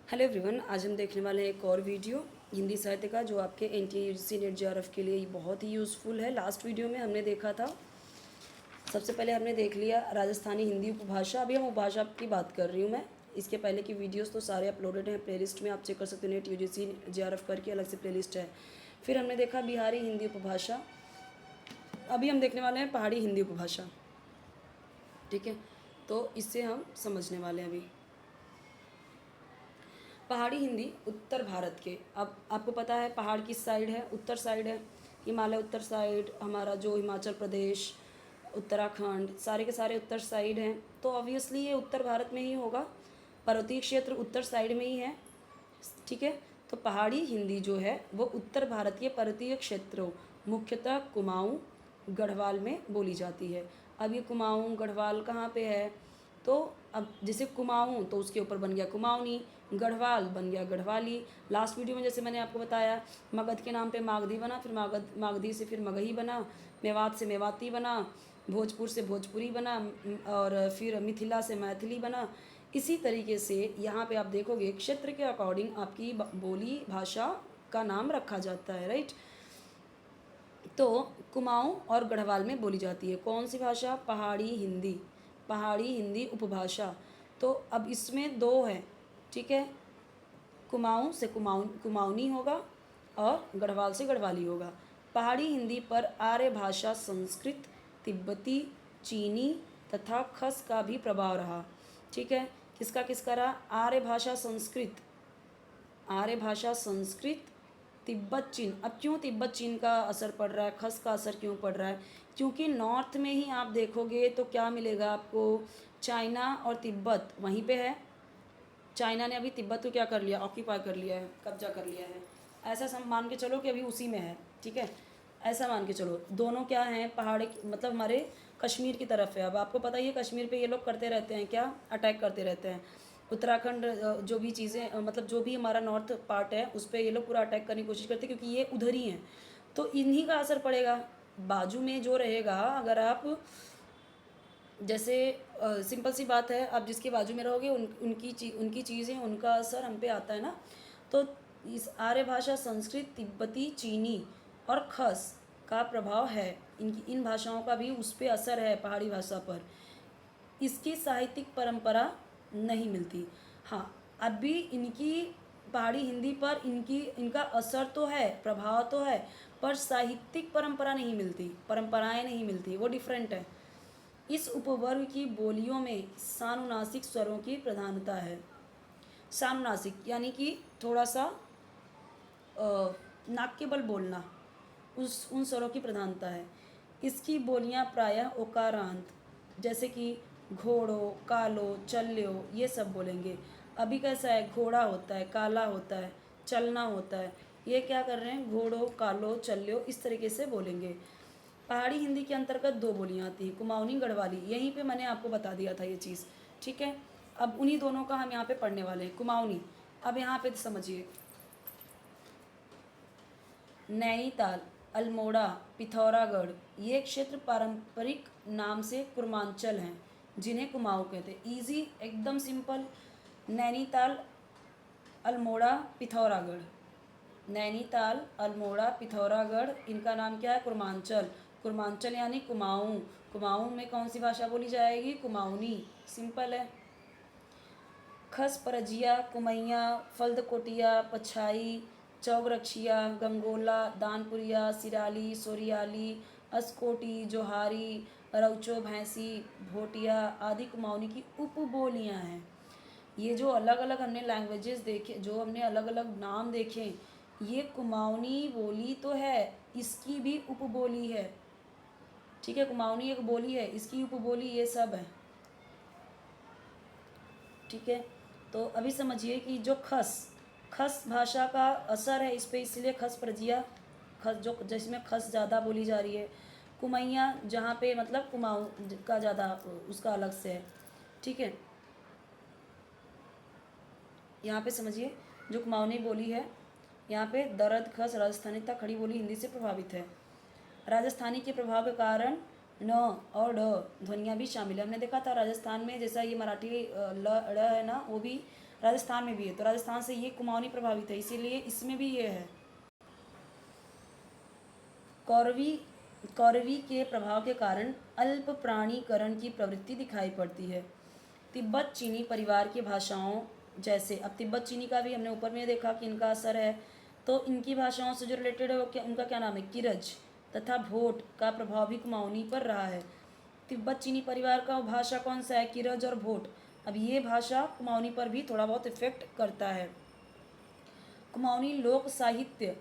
Hello everyone, आज हम देखने वाले हैं एक और वीडियो हिंदी साहित्य का जो आपके NTUGC नेट JRF के लिए बहुत ही यूज़फुल है। लास्ट वीडियो में हमने देखा था, सबसे पहले हमने देख लिया राजस्थानी हिंदी उपभाषा। अभी हम उपभाषा की बात कर रही हूँ मैं। इसके पहले की वीडियोस तो सारे अपलोडेड हैं प्लेलिस्ट में, आप चेक कर सकते हैं। NTUGC JRF करके अलग से प्लेलिस्ट है। फिर हमने देखा बिहारी हिंदी उपभाषा। अभी हम देखने वाले हैं पहाड़ी हिंदी उपभाषा। ठीक है, तो इससे हम समझने वाले हैं अभी। पहाड़ी हिंदी उत्तर भारत के, अब आपको पता है पहाड़ किस साइड है, उत्तर साइड है। हिमालय उत्तर साइड, हमारा जो हिमाचल प्रदेश, उत्तराखंड, सारे के सारे उत्तर साइड हैं। तो ऑब्वियसली ये उत्तर भारत में ही होगा, पर्वतीय क्षेत्र उत्तर साइड में ही है। ठीक है, तो पहाड़ी हिंदी जो है वो उत्तर भारत के पर्वतीय क्षेत्रों, मुख्यतः कुमाऊँ गढ़वाल में बोली जाती है। अब ये कुमाऊँ गढ़वाल कहाँ पे है? तो अब जैसे कुमाऊँ तो उसके ऊपर बन गया कुमाऊनी, गढ़वाल बन गया गढ़वाली। लास्ट वीडियो में जैसे मैंने आपको बताया, मगध के नाम पे मागधी बना, फिर मागधी से फिर मगही बना, मेवात से मेवाती बना, भोजपुर से भोजपुरी बना, और फिर मिथिला से मैथिली बना। इसी तरीके से यहाँ पे आप देखोगे क्षेत्र के अकॉर्डिंग आपकी बोली भाषा का नाम रखा जाता है, राइट। तो कुमाऊँ और गढ़वाल में बोली जाती है कौन सी भाषा? पहाड़ी हिंदी, पहाड़ी हिंदी उपभाषा। तो अब इसमें दो है, ठीक है, कुमाऊँ से कुमाऊनी होगा और गढ़वाल से गढ़वाली होगा। पहाड़ी हिंदी पर आर्य भाषा, संस्कृत, तिब्बती, चीनी तथा खस का भी प्रभाव रहा। ठीक है, किसका किसका रहा? आर्य भाषा संस्कृत, आर्य भाषा संस्कृत, तिब्बत चीन। अब क्यों तिब्बत चीन का असर पड़ रहा है, खस का असर क्यों पड़ रहा है? क्योंकि नॉर्थ में ही आप देखोगे तो क्या मिलेगा आपको? चाइना और तिब्बत वहीं पे है। चाइना ने अभी तिब्बत को क्या कर लिया? ऑक्यूपाई कर लिया है, कब्जा कर लिया है। ऐसा सम मान के चलो कि अभी उसी में है। ठीक है, ऐसा मान के चलो दोनों क्या हैं? पहाड़ मतलब हमारे कश्मीर की तरफ है। अब आपको पता ही है कश्मीर पे ये लोग करते रहते हैं क्या? अटैक करते रहते हैं। उत्तराखंड जो भी चीज़ें मतलब जो भी हमारा नॉर्थ पार्ट है उस पर ये लोग पूरा अटैक करने की कोशिश करते हैं, क्योंकि ये उधर ही हैं। तो इन्हीं का असर पड़ेगा। बाजू में जो रहेगा, अगर आप जैसे सिंपल सी बात है, आप जिसके बाजू में रहोगे उनकी चीज़ें, उनका असर हम पे आता है ना। तो इस आर्य भाषा संस्कृत, तिब्बती, चीनी और खस का प्रभाव है। इन भाषाओं का भी उस पर असर है पहाड़ी भाषा पर। इसकी साहित्यिक परंपरा नहीं मिलती। हाँ, अभी इनकी पहाड़ी हिंदी पर इनका असर तो है, प्रभाव तो है, पर साहित्यिक परंपरा नहीं मिलती, परंपराएं नहीं मिलती, वो डिफरेंट है। इस उपवर्ग की बोलियों में सानुनासिक स्वरों की प्रधानता है। सानुनासिक यानी कि थोड़ा सा नाक के बल बोलना, उन स्वरों की प्रधानता है। इसकी बोलियां प्रायः ओकारांत, जैसे कि घोड़ो, कालो, चल्यो, ये सब बोलेंगे। अभी कैसा है? घोड़ा होता है, काला होता है, चलना होता है। ये क्या कर रहे हैं? घोड़ो, कालो, चल्यो, इस तरीके से बोलेंगे। पहाड़ी हिंदी के अंतर्गत दो बोलियाँ आती हैं, कुमाऊनी, गढ़वाली। यहीं पे मैंने आपको बता दिया था ये चीज़। ठीक है, अब उन्हीं दोनों का हम यहाँ पे पढ़ने वाले हैं, कुमाऊनी। अब यहाँ पे समझिए, नैनीताल, अल्मोड़ा, पिथौरागढ़, ये क्षेत्र पारंपरिक नाम से कुर्मांचल हैं, जिन्हें कुमाऊँ कहते हैं। ईजी, एकदम सिंपल। नैनीताल, अल्मोड़ा, पिथौरागढ़। नैनीताल, अल्मोड़ा, पिथौरागढ़, इनका नाम क्या है? कुर्मांचल। कुर्मांचल यानी कुमाऊँ। कुमाऊँ में कौन सी भाषा बोली जाएगी? कुमाऊनी। सिंपल है। खस परजिया, कुमैया, फल्दकोटिया, पछाई, चौगरक्षिया, गंगोला, दानपुरिया, सिराली, सोरियाली, अस्कोटी, जोहारी, रौचो, भैंसी, भोटिया आदि कुमाऊनी की उपबोलियाँ हैं। ये जो अलग अलग हमने लैंग्वेजेस देखे, जो हमने अलग अलग नाम देखे, ये कुमाऊनी बोली तो है, इसकी भी उपबोली है। ठीक है, कुमाऊनी एक बोली है, इसकी उपबोली ये सब है। ठीक है, तो अभी समझिए कि जो खस भाषा का असर है इस पर, इसलिए खस प्रजिया, खस जो जिसमें खस ज़्यादा बोली जा रही है। कुमैया जहाँ पे मतलब कुमाऊँ का ज़्यादा उसका अलग से है। ठीक है, यहाँ पे समझिए जो कुमाऊनी बोली है, यहाँ पे दर्द, खस, राजस्थानी तथा खड़ी बोली हिंदी से प्रभावित है। राजस्थानी के प्रभाव के कारण न और ड ध्वनियाँ भी शामिल है। हमने देखा था राजस्थान में, जैसा ये मराठी ल ड़ है ना, वो भी राजस्थान में भी है, तो राजस्थान से ये कुमाऊनी प्रभावित है, इसीलिए इसमें भी ये है। कौरवी कौरवी के प्रभाव के कारण अल्प प्राणीकरण की प्रवृत्ति दिखाई पड़ती है। तिब्बत चीनी परिवार की भाषाओं जैसे, अब तिब्बत चीनी का भी हमने ऊपर में देखा कि इनका असर है, तो इनकी भाषाओं से जो रिलेटेड है वो क्या, उनका क्या नाम है, किरज तथा भोट का प्रभाव भी कुमाऊनी पर रहा है। तिब्बत चीनी परिवार का भाषा कौन सा है, किरज और भोट। अब ये भाषा कुमाऊनी पर भी थोड़ा बहुत इफेक्ट करता है। कुमाऊनी लोक साहित्य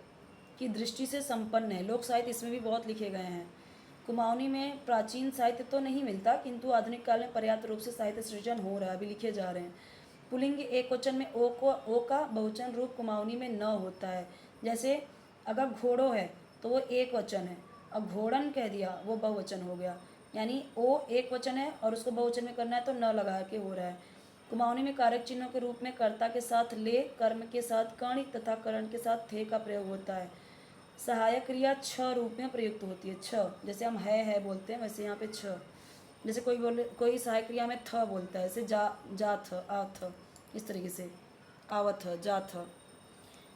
की दृष्टि से संपन्न है, लोक साहित्य इसमें भी बहुत लिखे गए हैं। कुमाऊनी में प्राचीन साहित्य तो नहीं मिलता, किंतु आधुनिक काल में पर्याप्त रूप से साहित्य सृजन हो रहा है, अभी लिखे जा रहे हैं। पुल्लिंग एक वचन में ओ का बहुवचन रूप कुमाऊनी में न होता है। जैसे अगर घोड़ो है तो वो एक वचन है, अब घोड़न कह दिया वो बहुवचन हो गया, यानी ओ एक वचन है और उसको बहुवचन में करना है तो न लगा के हो रहा है। कुमाऊनी में कारक चिन्हों के रूप में कर्ता के साथ ले, कर्म के साथ कण तथा करण के साथ थे का प्रयोग होता है। सहायक क्रिया छ रूप में प्रयुक्त होती है, छ, जैसे हम है बोलते हैं वैसे यहाँ पे छ। जैसे कोई सहायक क्रिया में थ बोलता है, जैसे जा थ, आ थ, इस तरीके से आवत जा थ।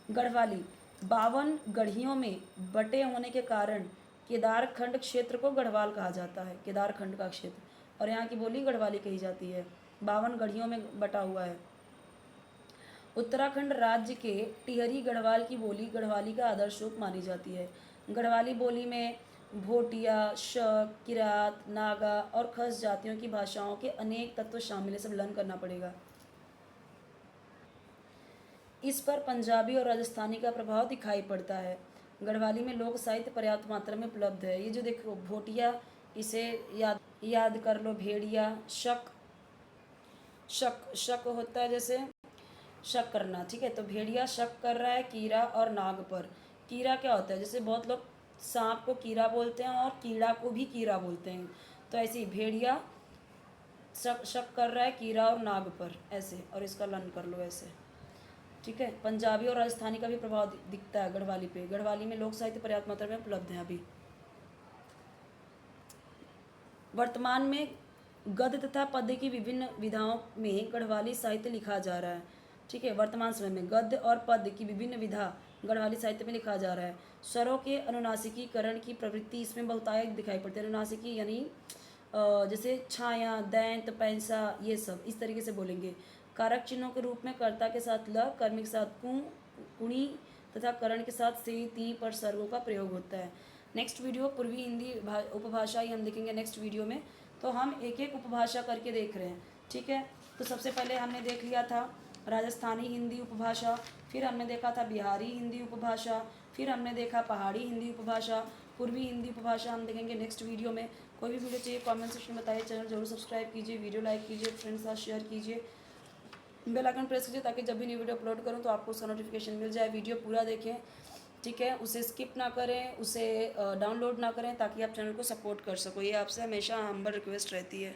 गढ़वाली 52 गढ़ियों में बटे होने के कारण केदारखंड क्षेत्र को गढ़वाल कहा जाता है, केदारखंड का क्षेत्र, और यहाँ की बोली गढ़वाली कही जाती है, 52 गढ़ियों में बटा हुआ है। उत्तराखंड राज्य के टिहरी गढ़वाल की बोली गढ़वाली का आदर्श रूप मानी जाती है। गढ़वाली बोली में भोटिया, शक, किरात, नागा और खस जातियों की भाषाओं के अनेक तत्व शामिल है, सब लर्न करना पड़ेगा। इस पर पंजाबी और राजस्थानी का प्रभाव दिखाई पड़ता है। गढ़वाली में लोक साहित्य पर्याप्त मात्रा में उपलब्ध है। ये जो देखो भोटिया, इसे याद कर लो, भेड़िया, शक शक शक होता है जैसे शक करना, ठीक है, तो भेड़िया शक कर रहा है कीड़ा और नाग पर। कीड़ा क्या होता है, जैसे बहुत लोग सांप को कीड़ा बोलते हैं और कीड़ा को भी कीड़ा बोलते हैं, तो ऐसे ही भेड़िया शक कर रहा है कीड़ा और नाग पर, ऐसे, और इसका लर्न कर लो ऐसे, ठीक है। पंजाबी और राजस्थानी का भी प्रभाव दिखता है गढ़वाली पे। गढ़वाली में लोक साहित्य पर्याप्त मात्रा में उपलब्ध है अभी। वर्तमान में गद्य तथा पद्य की विभिन्न विधाओं में गढ़वाली साहित्य लिखा जा रहा है, ठीक है। वर्तमान समय में गद्य और पद्य की विभिन्न विधा गढ़वाली साहित्य में लिखा जा रहा है। स्वरों के अनुनासिकीकरण की प्रवृत्ति इसमें बहुतायत दिखाई पड़ती है। अनुनासिकी यानी जैसे छाया, दैंत, पैंसा, ये सब इस तरीके से बोलेंगे। कारक चिन्हों के रूप में कर्ता के साथ ल, कर्म के साथ कु, कुणी तथा करण के साथ से, ती पर सर्गों का प्रयोग होता है। नेक्स्ट वीडियो पूर्वी हिंदी उपभाषा ही हम देखेंगे नेक्स्ट वीडियो में, तो हम एक एक उपभाषा करके देख रहे हैं, ठीक है। तो सबसे पहले हमने देख लिया था राजस्थानी हिंदी उपभाषा, फिर हमने देखा था बिहारी हिंदी उपभाषा, फिर हमने देखा पहाड़ी हिंदी उपभाषा, पूर्वी हिंदी उपभाषा हम देखेंगे नेक्स्ट वीडियो में। कोई भी वीडियो चाहिए कमेंट सेक्शन में बताइए, चैनल जरूर सब्सक्राइब कीजिए, वीडियो लाइक कीजिए, फ्रेंड्स के साथ शेयर कीजिए, बेल आइकन प्रेस कीजिए ताकि जब भी न्यू वीडियो अपलोड करूँ तो आपको उसका नोटिफिकेशन मिल जाए। वीडियो पूरा देखें, ठीक है, उसे स्किप ना करें, उसे डाउनलोड ना करें, ताकि आप चैनल को सपोर्ट कर सको। ये आपसे हमेशा हम्बल रिक्वेस्ट रहती है।